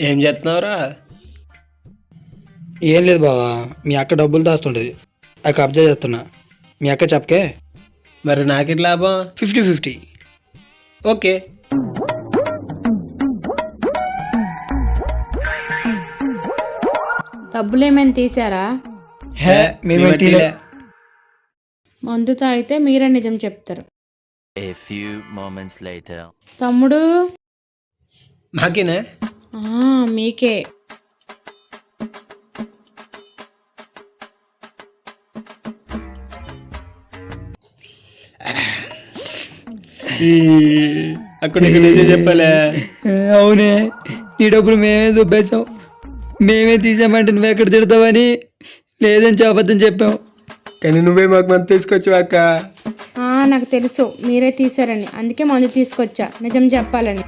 ఏం చేస్తున్నావురా? ఏం లేదు బావా, మీ అక్క డబ్బులు దాస్తుంటది, అది కబ్జా చేస్తున్నా. మీ అక్క చెప్పకే. మరి నాకెట్ లాభం? 50-50. ఓకే. డబ్బులు ఏమైనా తీసారా? హే మేమే తీలే. మందు తాగితే మీరే నిజం చెప్తారు. A few moments later. తమ్ముడు, నాకేనా? మీకే. అక్కడ నిజం చెప్పలే. అవునే, నీ డబ్బులు మేమే దుబ్బేశాం. మేమే తీసామంటే నువ్వు ఎక్కడ తిడతావని లేదని అబద్ధం చెప్పాం. కానీ నువ్వే మాకు మంది తీసుకొచ్చావు అక్క. నాకు తెలుసు మీరే తీసారని, అందుకే మందు తీసుకొచ్చా నిజం చెప్పాలని.